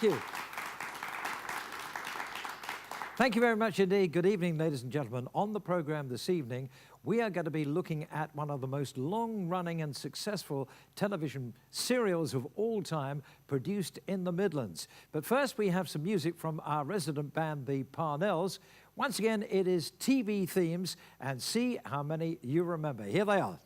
Thank you. Thank you very much indeed. Good evening, ladies and gentlemen. On the program this evening, we are going to be looking at one of the most long-running and successful television serials of all time produced in the Midlands. But first, we have some music from our resident band, the Parnells. Once again, it is TV themes, and see how many you remember. Here they are.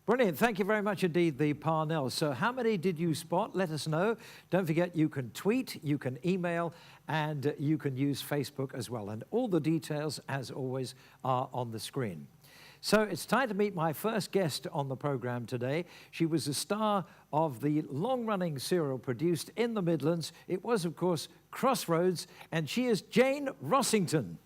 Brilliant. Thank you very much indeed, the Parnells. So how many did you spot? Let us know. Don't forget, you can tweet, you can email, and you can use Facebook as well. And all the details, as always, are on the screen. So it's time to meet my first guest on the program today. She was the star of the long-running serial produced in the Midlands. It was, of course, Crossroads, and she is Jane Rossington.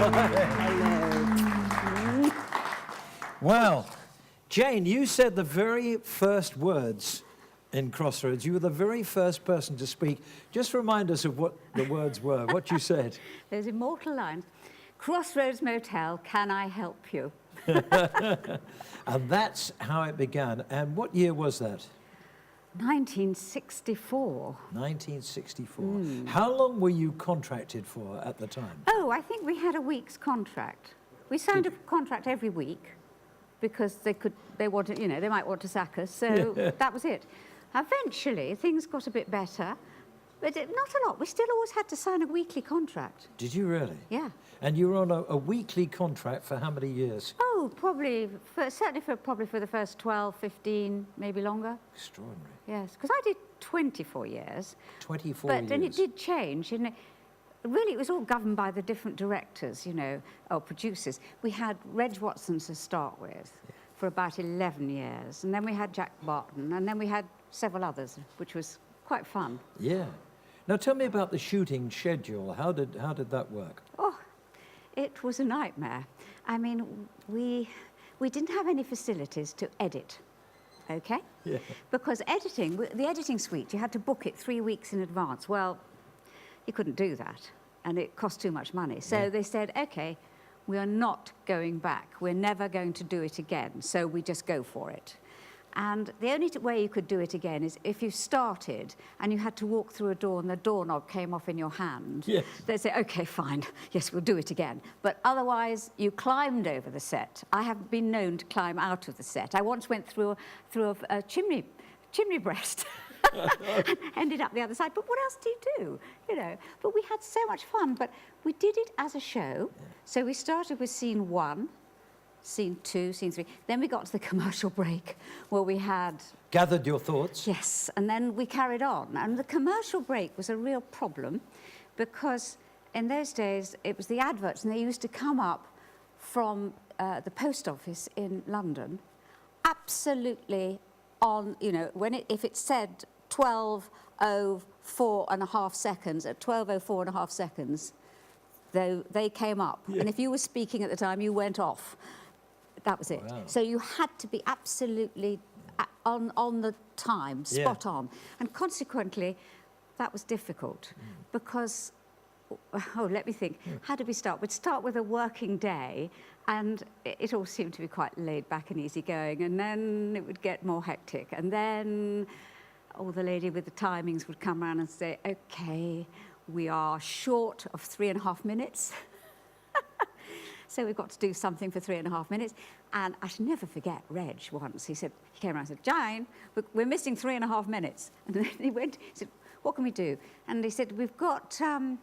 Hello. Well, Jane, you said the very first words in Crossroads. You were the very first person to speak. Just remind us of what the words were, what you said. Those immortal lines. Crossroads Motel, can I help you? And that's how it began. And what year was that? 1964. 1964. How long were you contracted for at the time? Oh, I think we had a week's contract. We signed a contract every week because they wanted, you know, they might want to sack us. So that was it. Eventually, things got a bit better, but not a lot. We still always had to sign a weekly contract. Did you really? Yeah. And you were on a weekly contract for how many years? Oh, certainly for the first 12, 15, maybe longer. Extraordinary. Yes, because I did 24 years. 24 years. But then it did change. And really, it was all governed by the different directors, you know, or producers. We had Reg Watson to start with for about 11 years. And then we had Jack Barton. And then we had several others, which was quite fun. Yeah. Now, tell me about the shooting schedule. How did that work? Oh, it was a nightmare. I mean, we didn't have any facilities to edit, okay? Yeah. Because the editing suite, you had to book it 3 weeks in advance. Well, you couldn't do that, and it cost too much money. So they said, okay, we are not going back. We're never going to do it again, so we just go for it. And the only way you could do it again is if you started and you had to walk through a door and the doorknob came off in your hand. Yes. They'd say, okay, fine, yes, we'll do it again. But otherwise, you climbed over the set. I have been known to climb out of the set. I once went through a chimney breast. Ended up the other side. But what else do you do? You know. But we had so much fun. But we did it as a show. So we started with scene 1. Scene 2, scene 3. Then we got to the commercial break where we had... Gathered your thoughts? Yes, and then we carried on. And the commercial break was a real problem because in those days it was the adverts and they used to come up from the post office in London absolutely on, you know, if it said 12:04 and a half seconds, at 12:04 and a half seconds, they came up. Yeah. And if you were speaking at the time, you went off. That was it. Wow. So you had to be absolutely on the time, spot on. And consequently, that was difficult because, oh, let me think. How did we start? We'd start with a working day and it all seemed to be quite laid back and easygoing, and then it would get more hectic. And then, the lady with the timings would come around and say, okay, we are short of 3.5 minutes. So we've got to do something for 3.5 minutes. And I should never forget Reg once. He came around and said, Jane, we're missing 3.5 minutes. And then he said, what can we do? And he said, we've got, oh,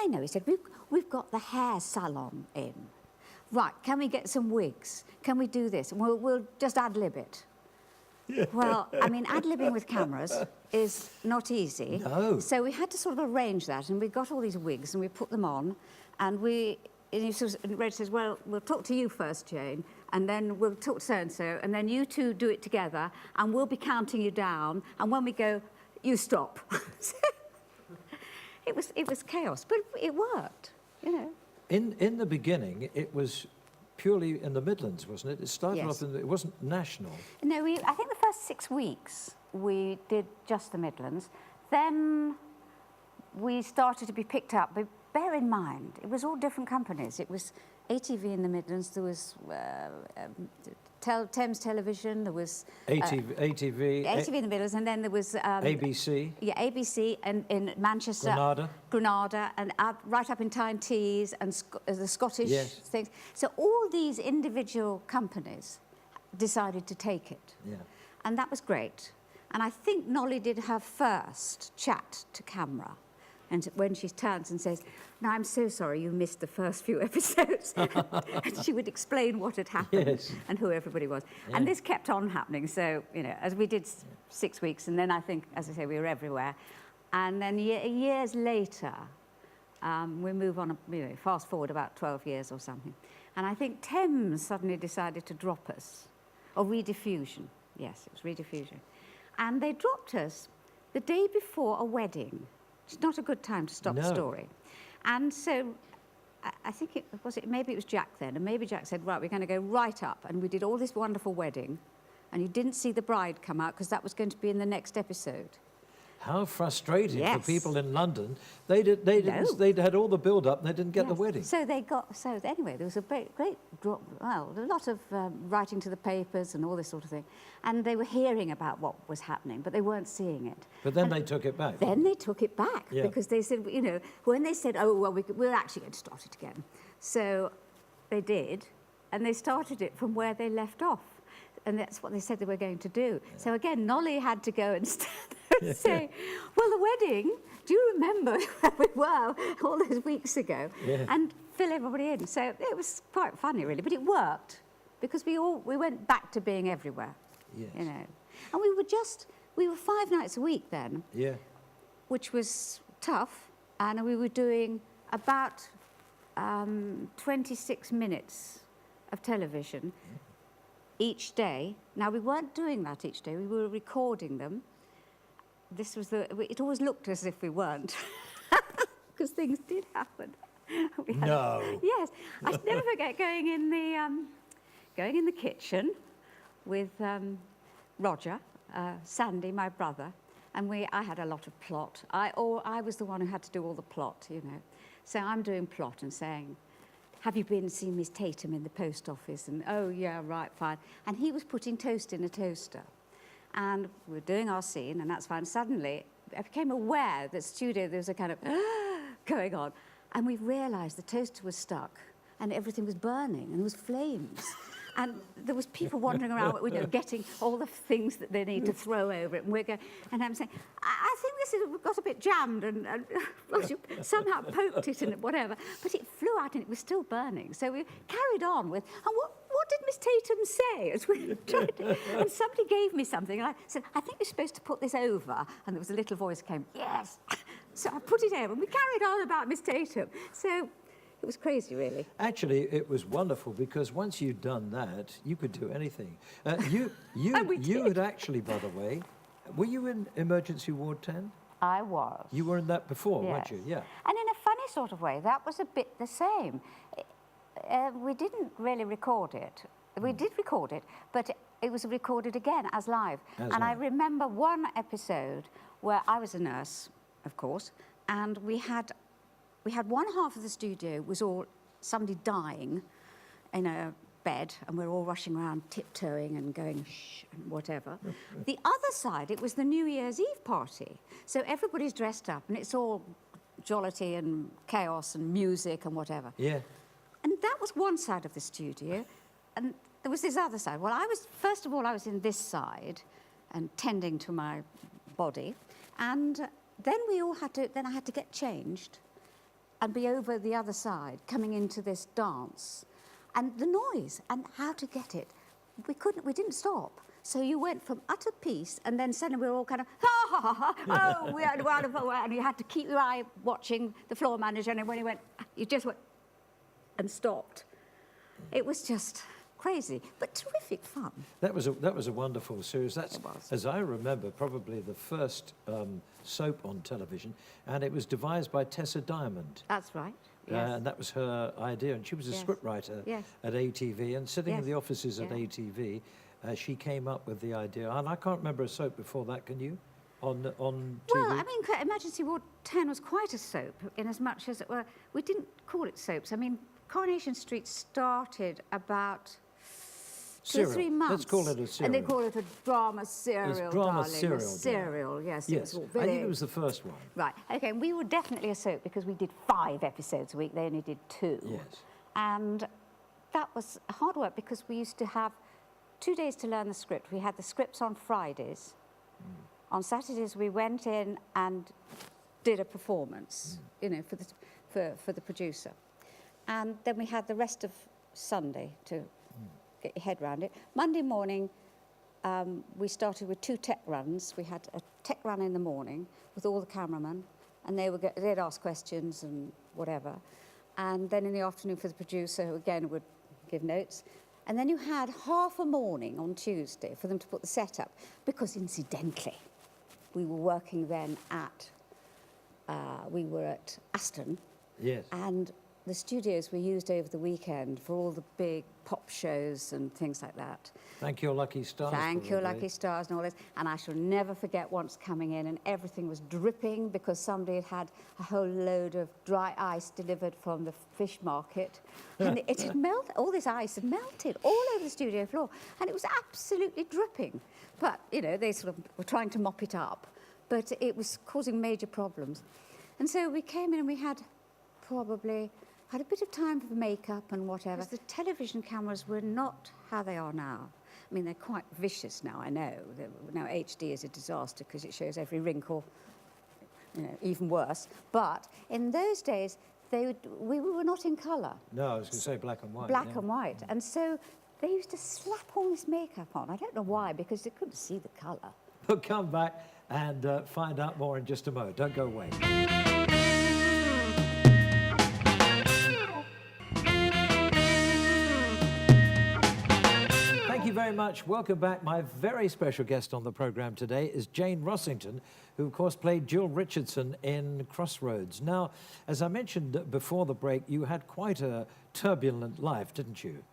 I know. He said, we've got the hair salon in. Right, can we get some wigs? Can we do this? We'll just ad-lib it. Yeah. Well, I mean, ad-libbing with cameras is not easy. No. So we had to sort of arrange that, and we got all these wigs, and we put them on, and Reg says, well, we'll talk to you first, Jane, and then we'll talk to so-and-so, and then you two do it together, and we'll be counting you down, and when we go, you stop. It was chaos, but it worked, you know. In the beginning, it was purely in the Midlands, wasn't it? It started off it wasn't national. No, I think the first 6 weeks we did just the Midlands. Then we started to be picked up. But bear in mind, it was all different companies. It was ATV in the Midlands. There was Thames Television. There was ATV in the Midlands, and then there was ABC. Yeah, ABC and in Manchester, Granada, and right up in Tyne Tees and the Scottish things. So all these individual companies decided to take it, and that was great. And I think Nolly did her first chat to camera. And when she turns and says, "No, I'm so sorry you missed the first few episodes," and she would explain what had happened and who everybody was. Yeah. And this kept on happening. So, you know, as we did 6 weeks, and then I think, as I say, we were everywhere. And then years later, we move on, you know, fast forward about 12 years or something. And I think Thames suddenly decided to drop us, or rediffusion. Yes, it was rediffusion. And they dropped us the day before a wedding. It's not a good time to stop the story. And so I think maybe it was Jack then, and maybe Jack said, right, we're going to go right up, and we did all this wonderful wedding, and you didn't see the bride come out because that was going to be in the next episode. How frustrating for Yes. people in London. They'd had all the build-up and they didn't get the Yes. wedding. So anyway, there was a great drop, well, a lot of writing to the papers and all this sort of thing. And they were hearing about what was happening, but they weren't seeing it. But then they took it back. Then they took it back Yeah. because they said, you know, when they said, oh, well, we're actually going to start it again. So they did, and they started it from where they left off. And that's what they said they were going to do. Yeah. So again, Nolly had to go and stand there and say, well, the wedding, do you remember where we were all those weeks ago? Yeah. And fill everybody in. So it was quite funny, really. But it worked because we went back to being everywhere. Yes. You know. And we were 5 nights a week then. Yeah. Which was tough. And we were doing about 26 minutes of television each day. Now, we weren't doing that each day. We were recording them. It always looked as if we weren't, because things did happen. No. Yes. I never forget going in the kitchen with Roger, Sandy, my brother, and I had a lot of plot. I was the one who had to do all the plot, you know. So I'm doing plot and saying, have you been and seen Miss Tatum in the post office? And, oh, yeah, right, fine. And he was putting toast in a toaster. And we were doing our scene, and that's fine. Suddenly, I became aware that studio, there was a kind of going on. And we realised the toaster was stuck, and everything was burning, and there was flames. And there was people wandering around, you know, getting all the things that they need to throw over it. And we're going, and I'm saying, I think this got a bit jammed, and Roger somehow poked it and whatever. But it flew out, and it was still burning. So we carried on with, and what did Miss Tatum say as we tried to, and somebody gave me something, and I said, I think you're supposed to put this over. And there was a little voice came, yes. So I put it over, and we carried on about Miss Tatum. So it was crazy, really. Actually, it was wonderful because once you'd done that, you could do anything. You had actually, by the way, were you in Emergency Ward 10? I was. You were in that before, yes. weren't you? Yeah. And in a funny sort of way, that was a bit the same. We didn't record it. We did record it, but it was recorded again as live. I remember one episode where I was a nurse, of course, and we had one half of the studio was all somebody dying in a bed, and we're all rushing around tiptoeing and going shh and whatever. The other side, it was the New Year's Eve party. So everybody's dressed up, and it's all jollity and chaos and music and whatever. Yeah. And that was one side of the studio, and there was this other side. Well, first of all, I was in this side and tending to my body, and then I had to get changed and be over the other side, coming into this dance. And the noise, and how to get it. We didn't stop. So you went from utter peace, and then suddenly we were all kind of, ha, ha, ha, ha, oh, we are wonderful, and you had to keep your eye watching the floor manager, and when he went, you just went and stopped. It was just crazy, but terrific fun. That was a wonderful series. That's, as I remember, probably the first soap on television, and it was devised by Tessa Diamond. That's right. Yes. And that was her idea, and she was a scriptwriter at ATV, and sitting in the offices at ATV, she came up with the idea. And I can't remember a soap before that, can you? On TV? Well, I mean, Emergency Ward 10 was quite a soap, in as much as it were, we didn't call it soaps. I mean, Coronation Street started about 2 or 3 months. Let's call it a serial. And they call it a drama serial, it's drama darling. serial. A serial, yes. Yes, it was very... I think it was the first one. Right, okay, and we were definitely a soap because we did 5 episodes a week. They only did 2. Yes. And that was hard work because we used to have 2 days to learn the script. We had the scripts on Fridays. On Saturdays, we went in and did a performance, you know, for the producer. And then we had the rest of Sunday to get your head around it. Monday morning, we started with 2 tech runs. We had a tech run in the morning with all the cameramen, and they'd ask questions and whatever. And then in the afternoon for the producer, who again would give notes. And then you had half a morning on Tuesday for them to put the set up, because incidentally, we were working then at Aston. Yes. And the studios were used over the weekend for all the big pop shows and things like that. Thank your lucky stars. Thank your lucky stars and all this. And I shall never forget once coming in and everything was dripping because somebody had had a whole load of dry ice delivered from the fish market. And it had melted, all this ice had melted all over the studio floor. And it was absolutely dripping. But, you know, they sort of were trying to mop it up. But it was causing major problems. And so we came in and we had probably had a bit of time for makeup and whatever. The television cameras were not how they are now. I mean, they're quite vicious now, I know. Now HD is a disaster because it shows every wrinkle, you know, even worse. But in those days, we were not in colour. No, I was going to say black and white. Black and white. And so they used to slap all this makeup on. I don't know why, because they couldn't see the colour. We'll come back and find out more in just a moment. Don't go away. Thank you very much. Welcome back. My very special guest on the programme today is Jane Rossington, who, of course, played Jill Richardson in Crossroads. Now, as I mentioned before the break, you had quite a turbulent life, didn't you?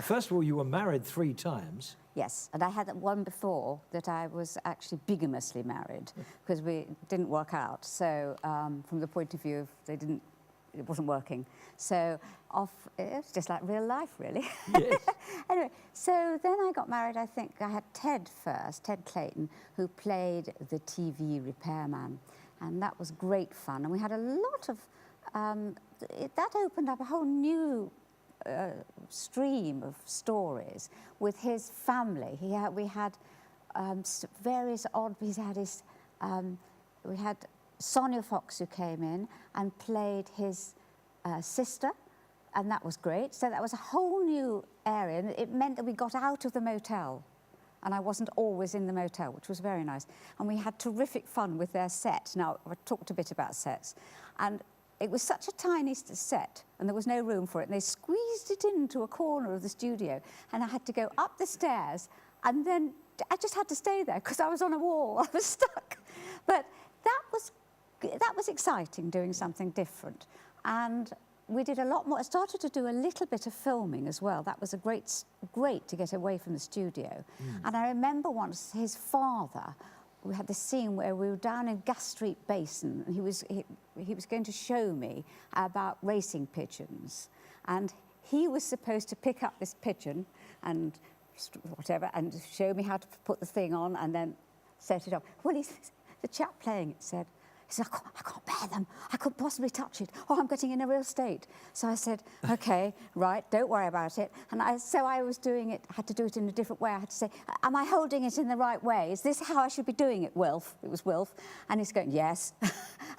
First of all, you were married 3 times. Yes, and I had one before that I was actually bigamously married because we didn't work out. So from the point of view of it wasn't working. So it was just like real life, really. Yes. Anyway, so then I got married. I think I had Ted first, Ted Clayton, who played the TV repairman. And that was great fun. And we had a lot of, that opened up a whole new stream of stories with his family. We had various odd. We had Sonia Fox, who came in and played his sister, and that was great. So that was a whole new area, and it meant that we got out of the motel, and I wasn't always in the motel, which was very nice. And we had terrific fun with their set. Now, I talked a bit about sets, and it was such a tiny set, and there was no room for it, and they squeezed it into a corner of the studio, and I had to go up the stairs, and then I just had to stay there because I was on a wall. I was stuck. But that was exciting, doing something different. And we did a lot more. I started to do a little bit of filming as well. That was great to get away from the studio. And I remember once his father, we had this scene where we were down in Gas Street Basin, and he was going to show me about racing pigeons. And he was supposed to pick up this pigeon and whatever, and show me how to put the thing on and then set it up. Well, the chap playing it said, I can't bear them. I couldn't possibly touch it. Oh, I'm getting in a real state. So I said, OK, right, don't worry about it. And so I was doing it, had to do it in a different way. I had to say, am I holding it in the right way? Is this how I should be doing it, Wilf? It was Wilf. And he's going, yes.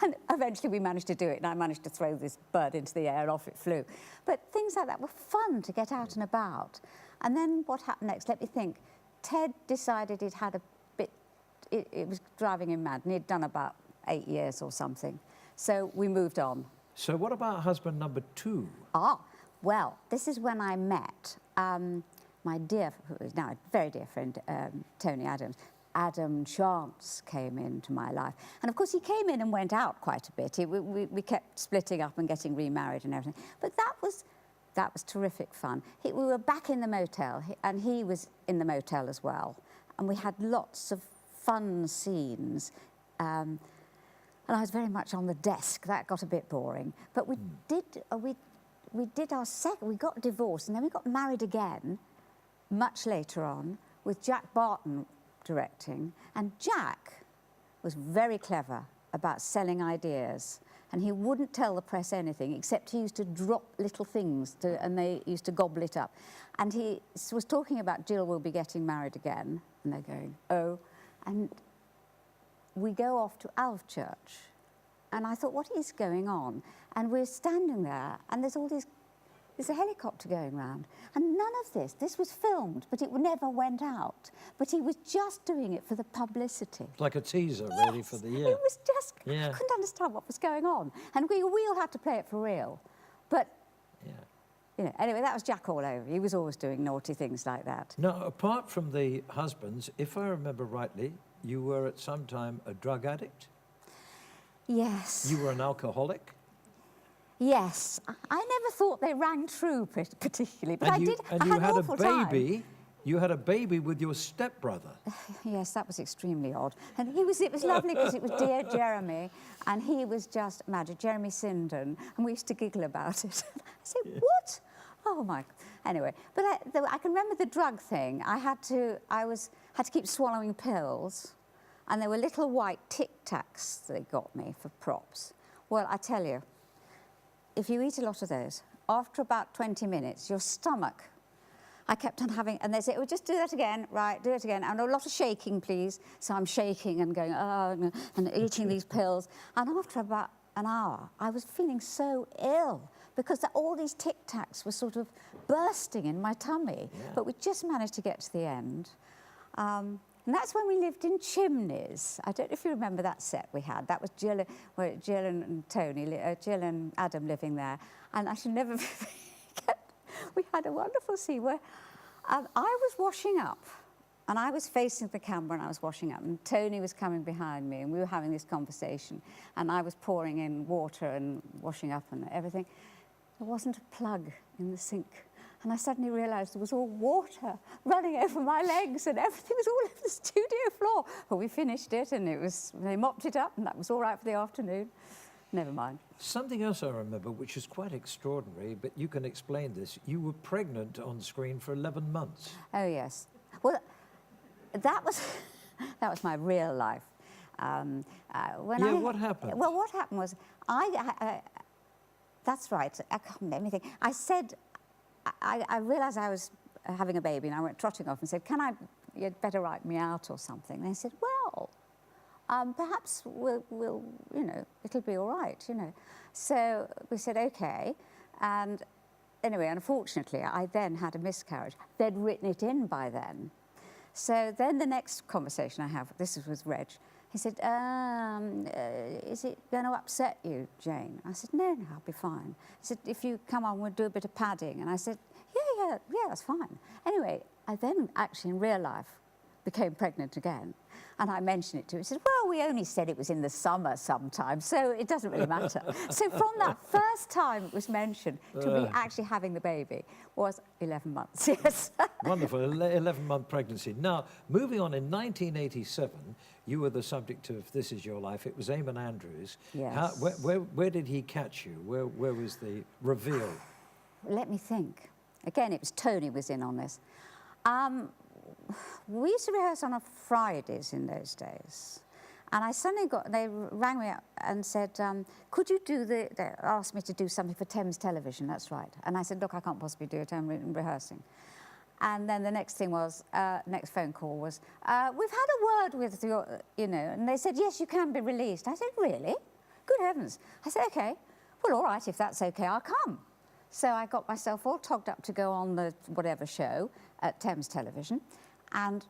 And eventually we managed to do it, and I managed to throw this bird into the air, and off it flew. But things like that were fun to get out and about. And then what happened next? Let me think. Ted decided he'd had a bit, it was driving him mad, and he'd done about 8 years or something. So we moved on. So what about husband number 2? Ah, well, this is when I met my dear, who is now a very dear friend, Tony Adams. Adam Chance came into my life. And of course, he came in and went out quite a bit. We kept splitting up and getting remarried and everything. But that was terrific fun. We were back in the motel, and he was in the motel as well. And we had lots of fun scenes. And I was very much on the desk. That got a bit boring. But we got divorced, and then we got married again much later on with Jack Barton directing. And Jack was very clever about selling ideas. And he wouldn't tell the press anything, except he used to drop little things, and they used to gobble it up. And he was talking about Jill will be getting married again. And they're going, oh. And we go off to Alvechurch, and I thought, what is going on? And we're standing there, and there's a helicopter going round, and none of this was filmed, but it never went out. But he was just doing it for the publicity. Like a teaser, yes, really, for the year. It was just, I couldn't understand what was going on. And we all had to play it for real. But, you know, anyway, that was Jack all over. He was always doing naughty things like that. Now, apart from the husbands, if I remember rightly, you were at some time a drug addict? Yes. You were an alcoholic? Yes, I never thought they rang true particularly, but I did. And I you had had an a awful baby. time. You had a baby with your stepbrother. Yes, that was extremely odd. And it was lovely because it was dear Jeremy, and he was just magic, Jeremy Sindon, and we used to giggle about it. I said, what? Oh my! Anyway, but I can remember the drug thing. I had to keep swallowing pills, and there were little white Tic Tacs they got me for props. Well, I tell you, if you eat a lot of those, after about 20 minutes, your stomach. I kept on having, and they said, "Oh, just do that again, right? Do it again, and a lot of shaking, please." So I'm shaking and going, oh, and eating these pills, and after about an hour, I was feeling so ill because all these Tic Tacs were sort of bursting in my tummy. Yeah. But we just managed to get to the end. And that's when we lived in chimneys. I don't know if you remember that set we had. That was Jill and Jill and Adam living there. And I should never forget, we had a wonderful scene where I was washing up. And I was facing the camera and I was washing up, and Tony was coming behind me, and we were having this conversation, and I was pouring in water and washing up and everything. There wasn't a plug in the sink. And I suddenly realised there was all water running over my legs, and everything was all over the studio floor. But we finished it, and they mopped it up, and that was all right for the afternoon. Never mind. Something else I remember, which is quite extraordinary, but you can explain this. You were pregnant on screen for 11 months. Oh, yes. Well, that was my real life. What happened? Well, what happened was that's right. Let me think. I said, I realised I was having a baby, and I went trotting off and said, you'd better write me out or something. And they said, well, perhaps we'll, it'll be all right, So we said, okay. And anyway, unfortunately, I then had a miscarriage. They'd written it in by then. So then the next conversation I have, this was with Reg, he said, is it going to upset you, Jane? I said, no, I'll be fine. He said, if you come on, we'll do a bit of padding. And I said, yeah, that's fine. Anyway, I then actually in real life became pregnant again. And I mentioned it to him. He said, well, we only said it was in the summer sometime, so it doesn't really matter. So from that first time it was mentioned to me actually having the baby was 11 months, yes. Wonderful, 11-month pregnancy. Now, moving on, in 1987, you were the subject of This Is Your Life. It was Eamon Andrews. Yes. Where did he catch you? Where was the reveal? Let me think. Again, it was Tony was in on this. We used to rehearse on Fridays in those days. And I suddenly they rang me up and said, could you they asked me to do something for Thames Television, that's right. And I said, look, I can't possibly do it, I'm rehearsing. And then the next thing was, next phone call was, we've had a word with your, and they said, yes, you can be released. I said, really? Good heavens. I said, okay, well, all right, if that's okay, I'll come. So I got myself all togged up to go on the whatever show at Thames Television, and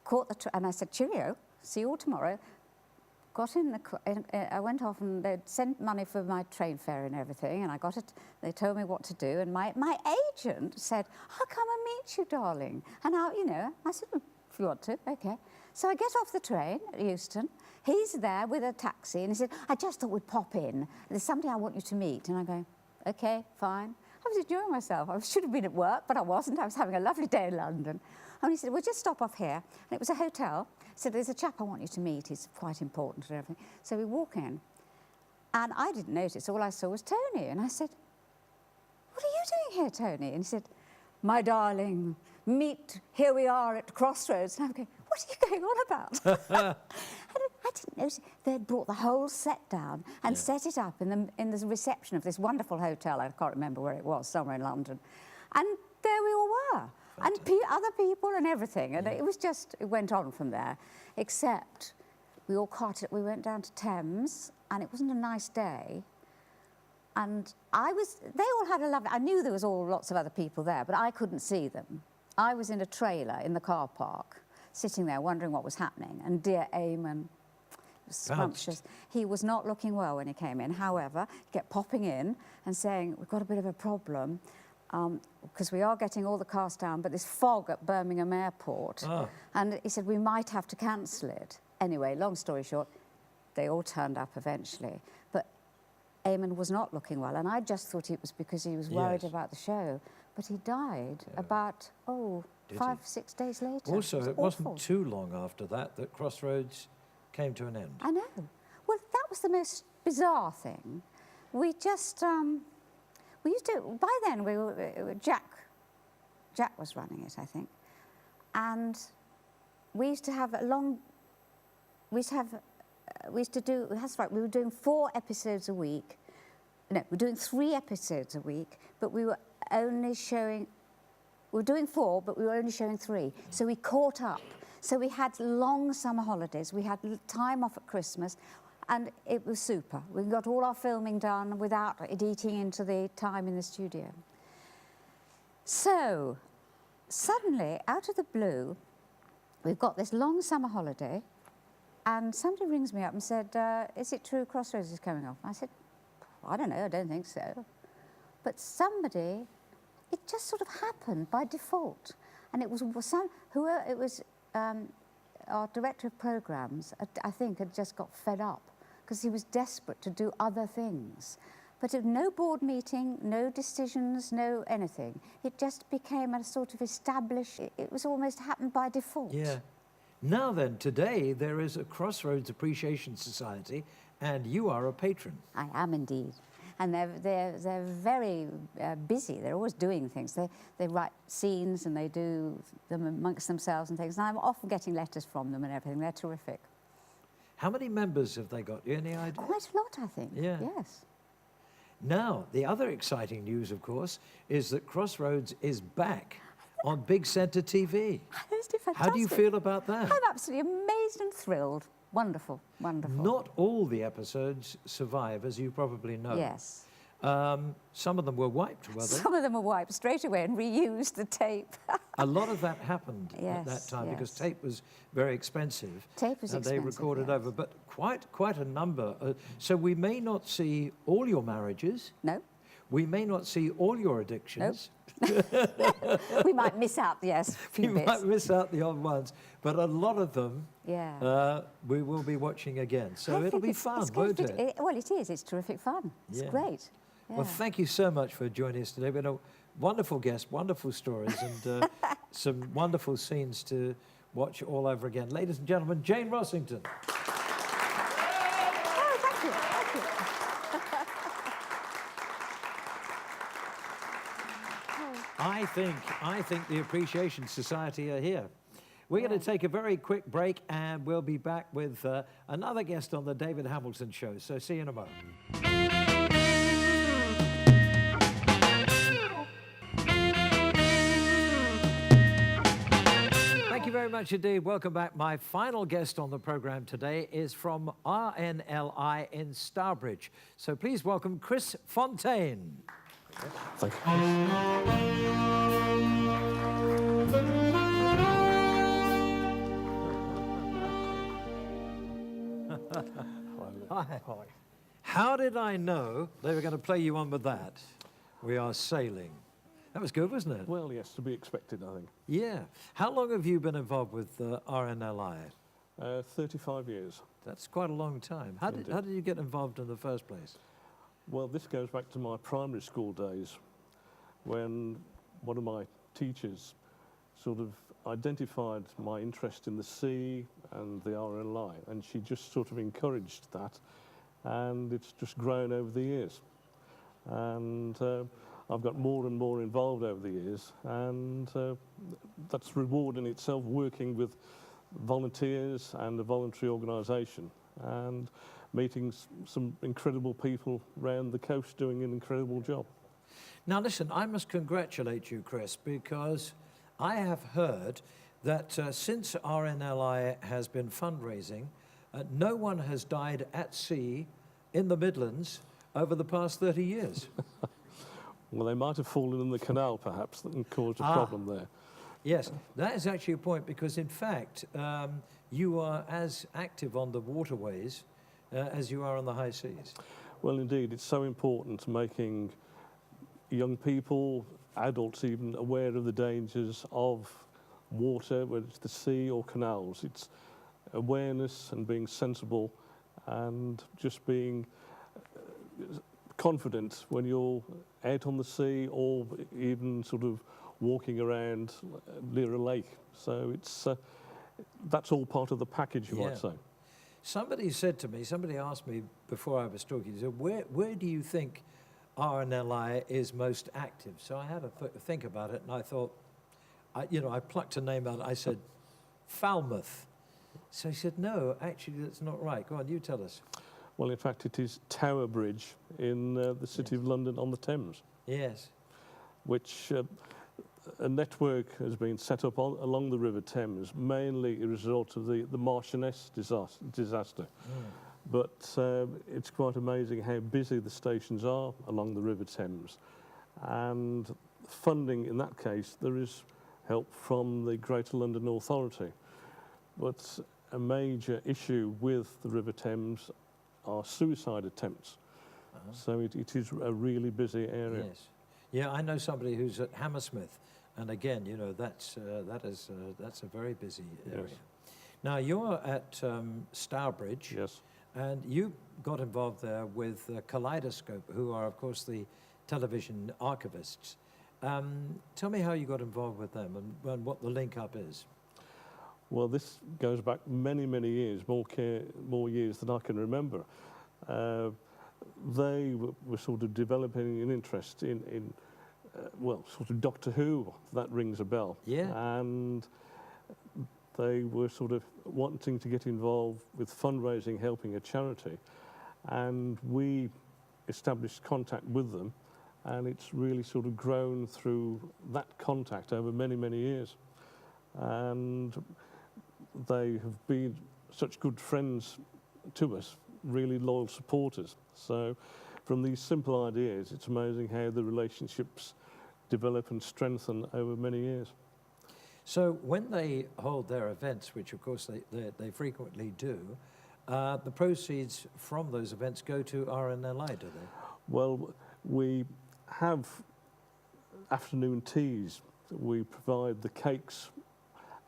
caught and I said, cheerio, see you all tomorrow. Got in I went off, and they'd sent money for my train fare and everything, and I got it. They told me what to do, and my agent said, I'll come and meet you, darling. And I said, if you want to, okay. So I get off the train at Euston. He's there with a taxi, and he said, I just thought we'd pop in. There's somebody I want you to meet. And I go, okay, fine. I was enjoying myself. I should have been at work, but I wasn't. I was having a lovely day in London. And he said, well, just stop off here. And it was a hotel. He said, there's a chap I want you to meet. He's quite important and everything. So we walk in, and I didn't notice. All I saw was Tony. And I said, what are you doing here, Tony? And he said, my darling, here we are at Crossroads. And I'm going, what are you going on about? I didn't notice. They'd brought the whole set down and set it up in the reception of this wonderful hotel. I can't remember where it was, somewhere in London. And there we all were. Fantastic. And other people and everything. And it went on from there. Except we all we went down to Thames, and it wasn't a nice day. And they all had I knew there was lots of other people there, but I couldn't see them. I was in a trailer in the car park, sitting there wondering what was happening. And dear Eamon, scrumptious. He was not looking well when he came in. However, he kept popping in and saying, we've got a bit of a problem, because we are getting all the cast down, but this fog at Birmingham Airport. Oh. And he said, we might have to cancel it. Anyway, long story short, they all turned up eventually. But Eamon was not looking well, and I just thought it was because he was worried Yes. about the show. But he died Yeah. about, Did 5, 6 days later. Also, it was awful. wasn't too long after that Crossroads came to an end. I know. Well, that was the most bizarre thing. We just, we used to, by then we were, Jack was running it, I think. And we used to have a long, we used to do, that's right, we were doing 4 episodes a week. No, we were doing 3 episodes a week, but we were only showing, we were doing 4, but we were only showing 3. So we caught up. So we had long summer holidays. We had time off at Christmas, and it was super. We got all our filming done without it eating into the time in the studio. So suddenly, out of the blue, we've got this long summer holiday, and somebody rings me up and said, is it true Crossroads is coming off? I said, I don't know, I don't think so. But somebody, it just sort of happened by default. And it was our director of programmes, I think, had just got fed up because he was desperate to do other things. But no board meeting, no decisions, no anything. It just became a sort of established, it was almost happened by default. Yeah. Now then, today there is a Crossroads Appreciation Society, and you are a patron. I am indeed. And they're very busy. They're always doing things. They write scenes and they do them amongst themselves and things. And I'm often getting letters from them and everything. They're terrific. How many members have they got? Any idea? Quite a lot, I think. Yeah. Yes. Now, the other exciting news, of course, is that Crossroads is back on Big Centre TV. Isn't it fantastic? How do you feel about that? I'm absolutely amazed and thrilled. Wonderful, wonderful. Not all the episodes survive, as you probably know. Yes. Some of them were wiped, were they? Some of them were wiped straight away and reused the tape. A lot of that happened at Yes, that time because yes. tape was very expensive. Tape was and expensive, they recorded yes. over, but quite a number. So we may not see all your marriages. No. We may not see all your addictions. We might miss out, yes, a few We bits. might miss out the odd ones, but a lot of them Yeah. we will be watching again. So I it'll think be it's fun, going won't to be- it? Well, it is. It's terrific fun. It's Yeah. great. Yeah. Well, thank you so much for joining us today. We've been a wonderful guest, wonderful stories, and some wonderful scenes to watch all over again. Ladies and gentlemen, Jane Rossington. Oh, thank you. Thank you. I think the Appreciation Society are here. We're going to take a very quick break, and we'll be back with another guest on the David Hamilton Show. So see you in a moment. Thank you very much indeed. Welcome back. My final guest on the program today is from RNLI in Stourbridge. So please welcome Chris Fonteyn. Thank you. Hi. How did I know they were going to play you on with that? We are sailing. That was good, wasn't it? Well, yes, to be expected, I think. Yeah. How long have you been involved with RNLI? 35 years. That's quite a long time. How did you get involved in the first place? Well, this goes back to my primary school days when one of my teachers sort of identified my interest in the sea and the RNLI, and she just sort of encouraged that, and it's just grown over the years. And I've got more and more involved over the years, and that's reward in itself, working with volunteers and a voluntary organisation, and meeting some incredible people around the coast doing an incredible job. Now listen, I must congratulate you, Chris, because I have heard that since RNLI has been fundraising, no one has died at sea in the Midlands over the past 30 years. Well, they might have fallen in the canal, perhaps, and caused a problem there. Yes, that is actually a point, because in fact, you are as active on the waterways as you are on the high seas. Well, indeed, it's so important making young people, adults even, aware of the dangers of water, whether it's the sea or canals. It's awareness and being sensible and just being confident when you're out on the sea or even sort of walking around near a lake. So it's that's all part of the package, you might say. Somebody said to me, somebody asked me before I was talking, he said, where do you think RNLI is most active? So I had to think about it, and I thought, I plucked a name out. I said, Falmouth. So he said, no, actually, that's not right. Go on, you tell us. Well, in fact, it is Tower Bridge in the City of London on the Thames. Yes. Which a network has been set up along the River Thames, mainly a result of the Marchioness disaster. But it's quite amazing how busy the stations are along the River Thames. And funding, in that case, there is help from the Greater London Authority. But a major issue with the River Thames are suicide attempts. So it is a really busy area. Yes. Yeah, I know somebody who's at Hammersmith, and again, that's a very busy area. Yes. Now you're at Stourbridge. Yes. And you got involved there with Kaleidoscope, who are, of course, the television archivists. Tell me how you got involved with them and what the link-up is. Well, this goes back many, many years, more years than I can remember. They were sort of developing an interest in sort of Doctor Who. That rings a bell. Yeah. And they were sort of wanting to get involved with fundraising, helping a charity. And we established contact with them, and it's really sort of grown through that contact over many, many years. And they have been such good friends to us, really loyal supporters. So from these simple ideas, it's amazing how the relationships develop and strengthen over many years. So when they hold their events, which of course they frequently do, the proceeds from those events go to RNLI, do they? Well, we have afternoon teas. We provide the cakes,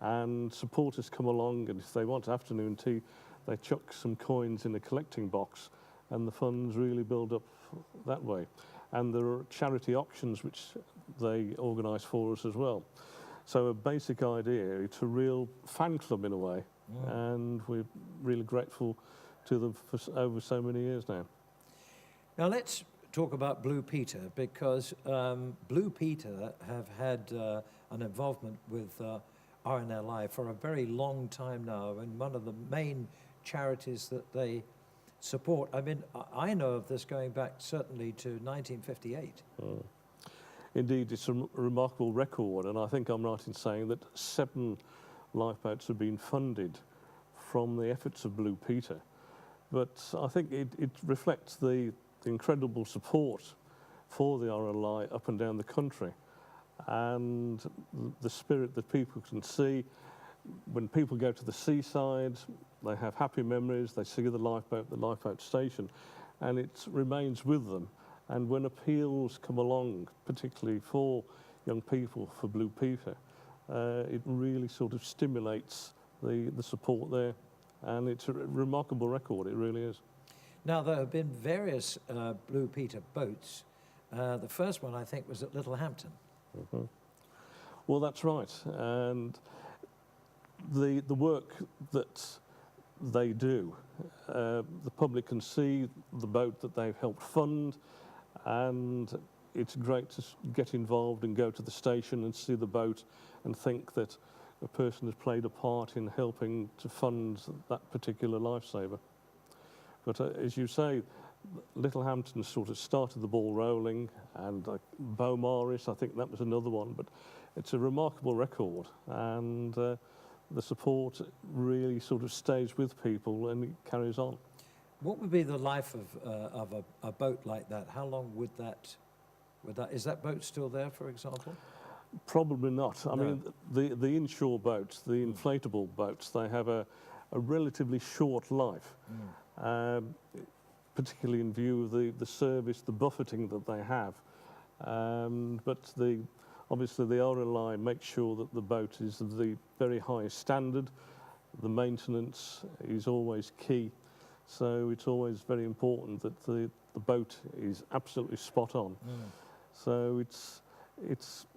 and supporters come along, and if they want afternoon tea, they chuck some coins in a collecting box, and the funds really build up that way. And there are charity auctions which they organise for us as well. So a basic idea, it's a real fan club in a way, and we're really grateful to them for over so many years now. Now let's talk about Blue Peter, because Blue Peter have had an involvement with RNLI for a very long time now, and one of the main charities that they support. I mean, I know of this going back certainly to 1958. Indeed, it's a remarkable record, and I think I'm right in saying that 7 lifeboats have been funded from the efforts of Blue Peter. But I think it reflects the incredible support for the RNLI up and down the country, and the spirit that people can see. When people go to the seaside, they have happy memories, they see the lifeboat station, and it remains with them. And when appeals come along, particularly for young people, for Blue Peter, it really sort of stimulates the support there. And it's a remarkable record, it really is. Now, there have been various Blue Peter boats. The first one, I think, was at Littlehampton. Well, that's right. And the work that they do, the public can see the boat that they've helped fund, and it's great to get involved and go to the station and see the boat and think that a person has played a part in helping to fund that particular lifesaver. But as you say, Littlehampton sort of started the ball rolling, and Beaumaris, I think that was another one. But it's a remarkable record, and the support really sort of stays with people and it carries on. What would be the life of a boat like that? How long would that, is that boat still there, for example? Probably not. I No. mean, the inshore boats, the inflatable boats, they have a relatively short life, particularly in view of the service, the buffeting that they have. But obviously the RNLI makes sure that the boat is of the very highest standard. The maintenance is always key. So it's always very important that the the boat is absolutely spot on. So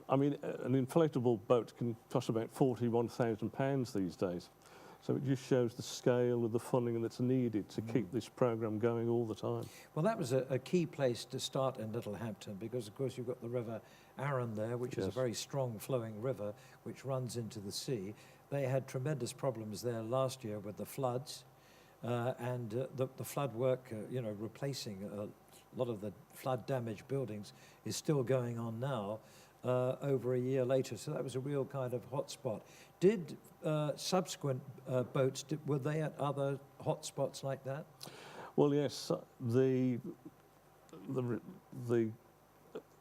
I mean, an inflatable boat can cost about £41,000 these days. So it just shows the scale of the funding that's needed to keep this programme going all the time. Well, that was a key place to start in Littlehampton because, of course, you've got the River Arun there, which is a very strong flowing river which runs into the sea. They had tremendous problems there last year with the floods and the flood work, you know, replacing a lot of the flood damaged buildings is still going on now over a year later. So that was a real kind of hot spot. Did subsequent boats, were they at other hot spots like that? Well, yes, the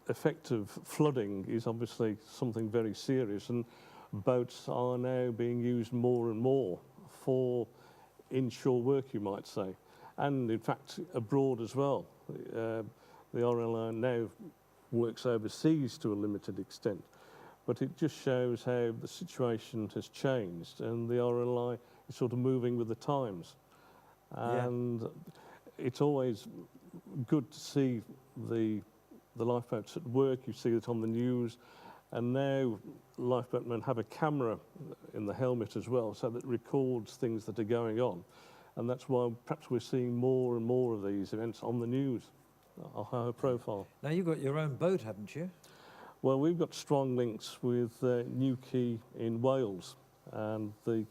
effect of flooding is obviously something very serious, and boats are now being used more and more for inshore work, you might say, and in fact abroad as well. The RNLI now works overseas to a limited extent, but it just shows how the situation has changed, and the RNLI is sort of moving with the times. And it's always good to see the lifeboats at work. You see it on the news, and now lifeboatmen have a camera in the helmet as well, so that records things that are going on, and that's why perhaps we're seeing more and more of these events on the news, a higher profile. Now you've got your own boat, haven't you? Well, we've got strong links with Newquay in Wales, and the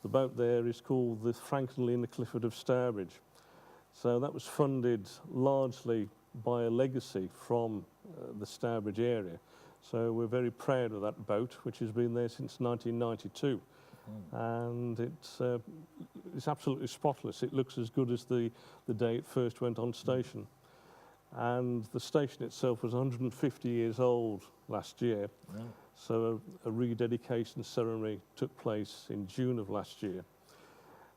boat there is called the Franklin and the Clifford of Stourbridge. So that was funded largely by a legacy from the Stourbridge area. So we're very proud of that boat, which has been there since 1992. And it's absolutely spotless. It looks as good as the day it first went on station. And the station itself was 150 years old last year. Wow. So a rededication ceremony took place in June of last year.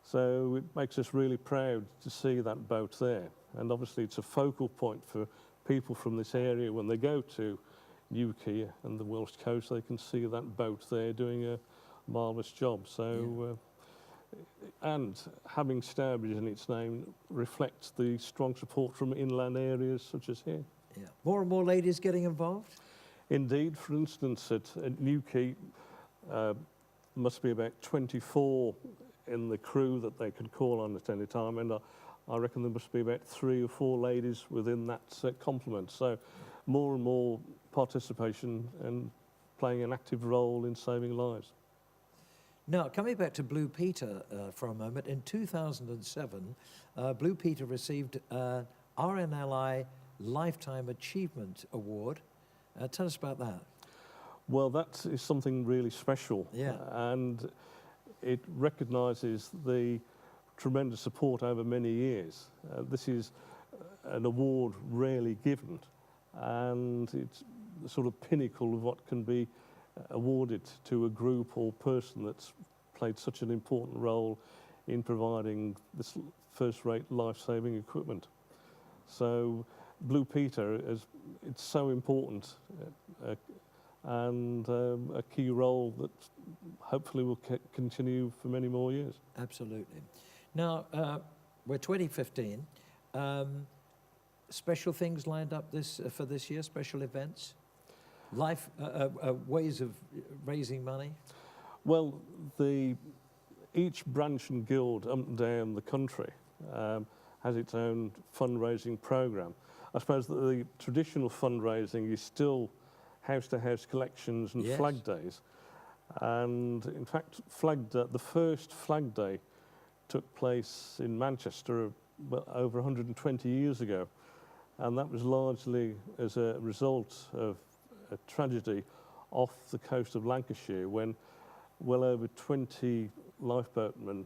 So it makes us really proud to see that boat there. And obviously it's a focal point for people from this area. When they go to Newquay and the Welsh coast, they can see that boat there doing a marvellous job. So, and having Stourbridge in its name reflects the strong support from inland areas such as here. Yeah. More and more ladies getting involved? Indeed. For instance, at Newquay, must be about 24 in the crew that they could call on at any time, and I reckon there must be about 3 or 4 ladies within that complement. So more and more participation and playing an active role in saving lives. Now, coming back to Blue Peter for a moment, in 2007, Blue Peter received an RNLI Lifetime Achievement Award. Tell us about that. Well, that is something really special. Yeah. And it recognises the tremendous support over many years. This is an award rarely given, and it's the sort of pinnacle of what can be awarded to a group or person that's played such an important role in providing this first-rate life-saving equipment. So Blue Peter, it's so important and a key role that hopefully will continue for many more years. Absolutely. Now, we're 2015. Special things lined up for this year, special events? Ways of raising money? Well, each branch and guild up and down the country has its own fundraising programme. I suppose that the traditional fundraising is still house-to-house collections and flag days. And in fact, the first flag day took place in Manchester over 120 years ago. And that was largely as a result of a tragedy off the coast of Lancashire when well over 20 lifeboatmen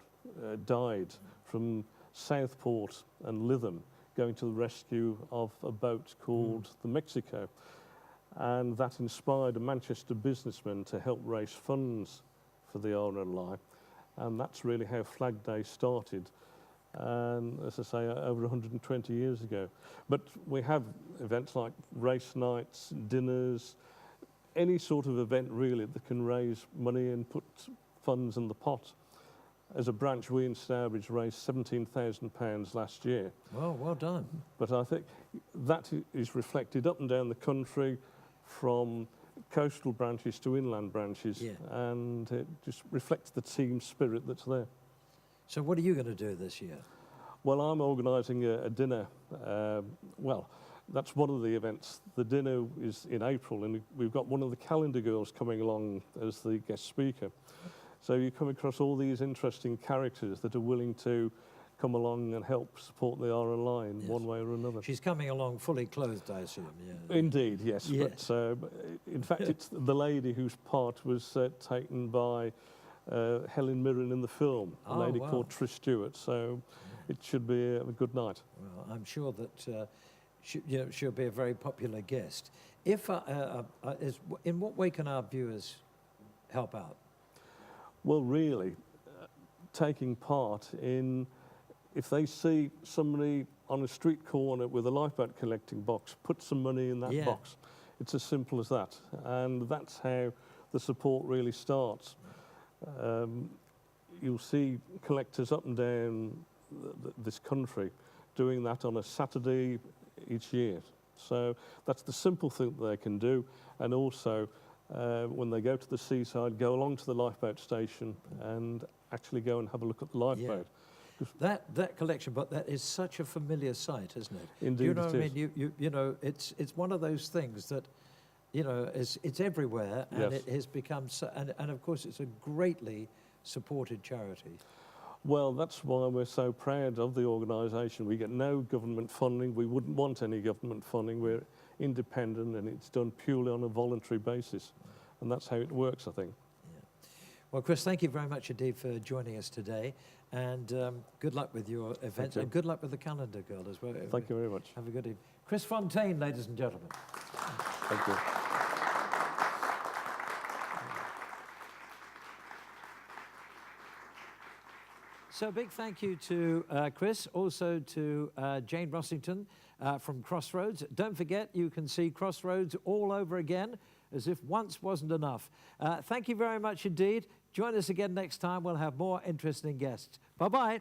died from Southport and Lytham going to the rescue of a boat called the Mexico. And that inspired a Manchester businessman to help raise funds for the RNLI. And that's really how Flag Day started. And as I say, over 120 years ago. But we have events like race nights, dinners, any sort of event really that can raise money and put funds in the pot. as a branch, we in Stourbridge raised £17,000 last year. Well, well done. But I think that is reflected up and down the country, from coastal branches to inland branches, Yeah. and it just reflects the team spirit that's there. So what are you going to do this year? Well, I'm organising a dinner. Well, that's one of the events. The dinner is in April, and we've got one of the calendar girls coming along as the guest speaker. So you come across all these interesting characters that are willing to come along and help support the RNLI in one way or another. She's coming along fully clothed, I assume. Yeah. Indeed, yes. Yes. But in fact, it's the lady whose part was taken by Helen Mirren in the film, a lady called Trish Stewart. So it should be a good night. Well, I'm sure that she'll be a very popular guest. If in what way can our viewers help out? Well, really, taking part in, if they see somebody on a street corner with a lifeboat collecting box, put some money in that box. It's as simple as that. And that's how the support really starts. You'll see collectors up and down this country doing that on a Saturday each year. So that's the simple thing that they can do. And also, when they go to the seaside, go along to the lifeboat station and actually go and have a look at the lifeboat. Yeah. That collection, but that is such a familiar sight, isn't it? Indeed, Do you know what I it mean? is. You know, it's one of those things that, you know, it's everywhere, and Yes. it has become so, and of course it's a greatly supported charity. Well, that's why we're so proud of the organisation. We get no government funding. We wouldn't want any government funding. We're independent, and it's done purely on a voluntary basis. And that's how it works, I think. Yeah. Well, Chris, thank you very much indeed for joining us today. And good luck with your events, and good luck with the calendar girl as well. Thank you very much. Have a good evening. Chris Fonteyn, ladies and gentlemen. Thank you. So a big thank you to Chris, also to Jane Rossington from Crossroads. Don't forget, you can see Crossroads all over again, as if once wasn't enough. Thank you very much indeed. Join us again next time. We'll have more interesting guests. Bye-bye.